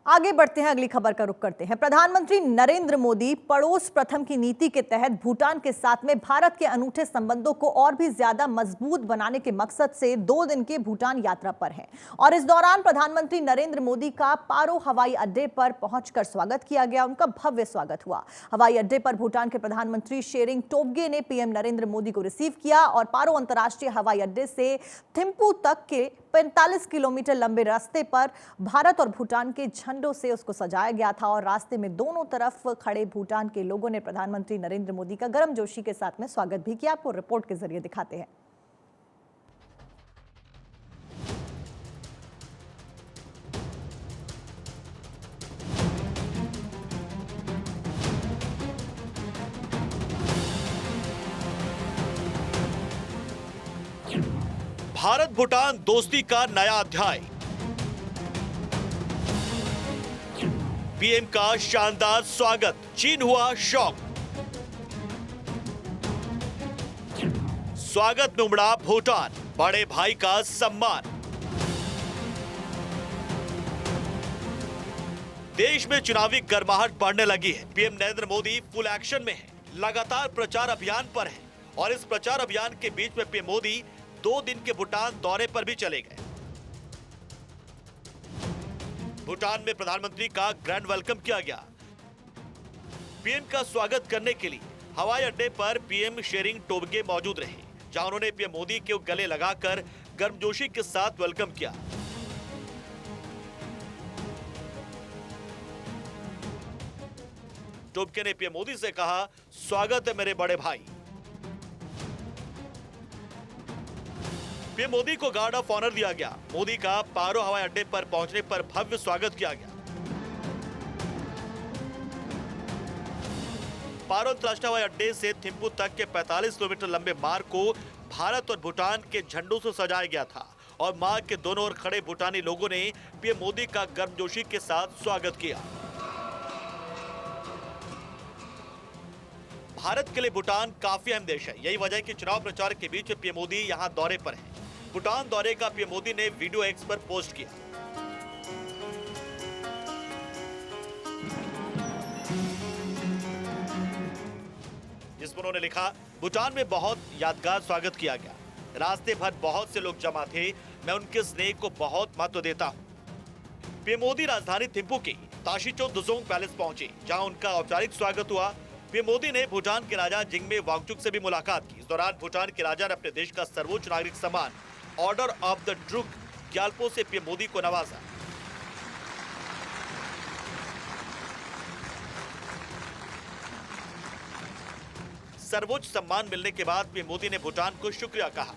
आगे बढ़ते हैं, अगली खबर का रुख करते हैं। प्रधानमंत्री नरेंद्र मोदी पड़ोस प्रथम की नीति के तहत भूटान के साथ में भारत के अनूठे संबंधों को और भी ज्यादा मजबूत बनाने के मकसद से 2 दिन के भूटान यात्रा पर हैं और इस दौरान प्रधानमंत्री नरेंद्र मोदी का पारो हवाई अड्डे पर पहुंचकर स्वागत किया गया। उनका भव्य स्वागत हुआ। हवाई अड्डे पर भूटान के प्रधानमंत्री शेरिंग टोब्गे ने पीएम नरेंद्र मोदी को रिसीव किया और पारो अंतर्राष्ट्रीय हवाई अड्डे से थिम्पू तक के 45 किलोमीटर लंबे रास्ते पर भारत और भूटान के झंडों से उसको सजाया गया था और रास्ते में दोनों तरफ खड़े भूटान के लोगों ने प्रधानमंत्री नरेंद्र मोदी का गर्मजोशी के साथ में स्वागत भी किया। आपको रिपोर्ट के जरिए दिखाते हैं। भारत भूटान दोस्ती का नया अध्याय। पीएम का शानदार स्वागत, चीन हुआ शॉक। स्वागत में उमड़ा भूटान, बड़े भाई का सम्मान। देश में चुनावी गर्माहट बढ़ने लगी है। PM Narendra Modi full action में है, लगातार प्रचार अभियान पर है और इस प्रचार अभियान के बीच में पीएम मोदी 2 दिन के भूटान दौरे पर भी चले गए। भूटान में प्रधानमंत्री का ग्रैंड वेलकम किया गया। पीएम का स्वागत करने के लिए हवाई अड्डे पर पीएम शेरिंग टोब्गे मौजूद रहे, जहां उन्होंने पीएम मोदी के गले लगाकर गर्मजोशी के साथ वेलकम किया। टोब्गे ने पीएम मोदी से कहा, स्वागत है मेरे बड़े भाई। पीएम मोदी को गार्ड ऑफ ऑनर दिया गया। मोदी का पारो हवाई अड्डे पर पहुंचने पर भव्य स्वागत किया गया। पारो अंतर्राष्ट्रीय हवाई अड्डे से थिम्पू तक के 45 किलोमीटर लंबे मार्ग को भारत और भूटान के झंडों से सजाया गया था और मार्ग के दोनों ओर खड़े भूटानी लोगों ने पीएम मोदी का गर्मजोशी के साथ स्वागत किया। भारत के लिए भूटान काफी अहम देश है। यही वजह है कि चुनाव प्रचार के बीच पीएम मोदी यहां दौरे पर है। भूटान दौरे का पीएम मोदी ने वीडियो एक्स पर पोस्ट किया। जिसमें उन्होंने लिखा, भूटान में बहुत यादगार स्वागत किया गया। रास्ते भर बहुत से लोग जमा थे। मैं उनके स्नेह को बहुत महत्व देता हूं। पीएम मोदी राजधानी थिम्पू के ताशिचो दुजोंग पैलेस पहुंचे, जहां उनका औपचारिक स्वागत हुआ। पीएम मोदी ने भूटान के राजा जिंगमे वांगचुक से भी मुलाकात की। इस दौरान भूटान के राजा ने अपने देश का सर्वोच्च नागरिक सम्मान order of the Druk Gyalpo से पीएम मोदी को नवाजा। सर्वोच्च सम्मान मिलने के बाद पीएम मोदी ने भूटान को शुक्रिया कहा।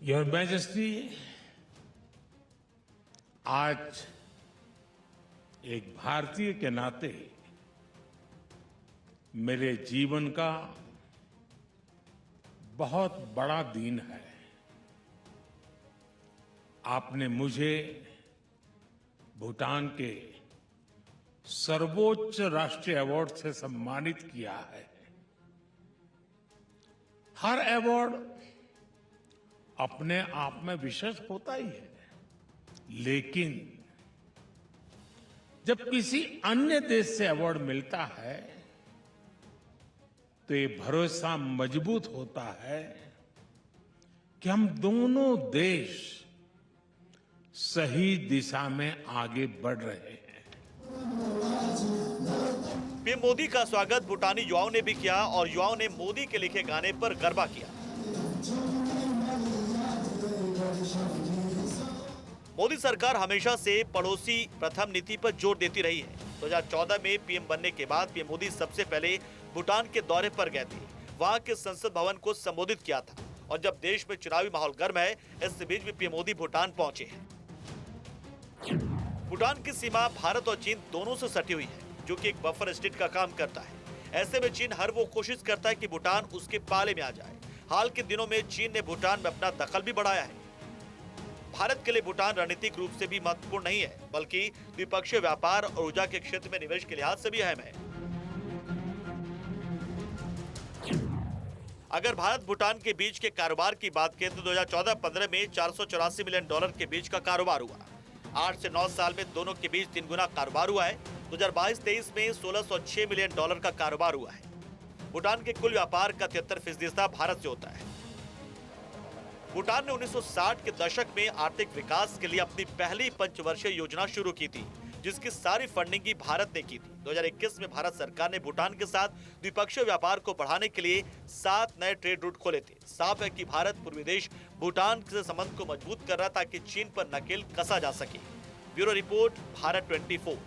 योर मैजेस्टी, आज एक भारतीय के नाते मेरे जीवन का बहुत बड़ा दिन है। आपने मुझे भूटान के सर्वोच्च राष्ट्रीय अवार्ड से सम्मानित किया है। हर अवार्ड अपने आप में विशेष होता ही है, लेकिन जब किसी अन्य देश से अवार्ड मिलता है तो ये भरोसा मजबूत होता है कि हम दोनों देश सही दिशा में आगे बढ़ रहे हैं। पीएम मोदी का स्वागत भूटानी युवाओं ने भी किया और युवाओं ने मोदी के लिखे गाने पर गरबा किया। मोदी सरकार हमेशा से पड़ोसी प्रथम नीति पर जोर देती रही है। 2014 में पीएम बनने के बाद पीएम मोदी सबसे पहले भूटान के दौरे पर गए थे। वहां के संसद भवन को संबोधित किया था और जब देश में चुनावी माहौल गर्म है, इस बीच भी पीएम मोदी भूटान पहुंचे हैं। भूटान की सीमा भारत और चीन दोनों से सटी हुई है, जो कि एक बफर स्टेट का काम करता है। ऐसे में चीन हर वो कोशिश करता है कि भूटान उसके पाले में आ जाए। हाल के दिनों में चीन ने भूटान में अपना दखल भी बढ़ाया है। भारत के लिए भूटान रणनीतिक रूप से भी महत्वपूर्ण नहीं है, बल्कि द्विपक्षीय व्यापार और ऊर्जा के क्षेत्र में निवेश के लिहाज से भी अहम है। अगर भारत भूटान के बीच के कारोबार की बात करें तो 2014-15 में $484 मिलियन के बीच का कारोबार हुआ। 8 से 9 साल में दोनों के बीच 3 गुना कारोबार हुआ है। 2022-23 में $1606 मिलियन का कारोबार हुआ है। भूटान के कुल व्यापार का 73% हिस्सा भारत से होता है। भूटान ने 1960 के दशक में आर्थिक विकास के लिए अपनी पहली पंचवर्षीय योजना शुरू की थी, जिसकी सारी फंडिंग ही भारत ने की थी। 2021 में भारत सरकार ने भूटान के साथ द्विपक्षीय व्यापार को बढ़ाने के लिए 7 नए ट्रेड रूट खोले थे। साफ है कि भारत पूर्वी देश भूटान से संबंध को मजबूत कर रहा ताकि चीन पर नकेल कसा जा सके। Bureau report, Bharat 24।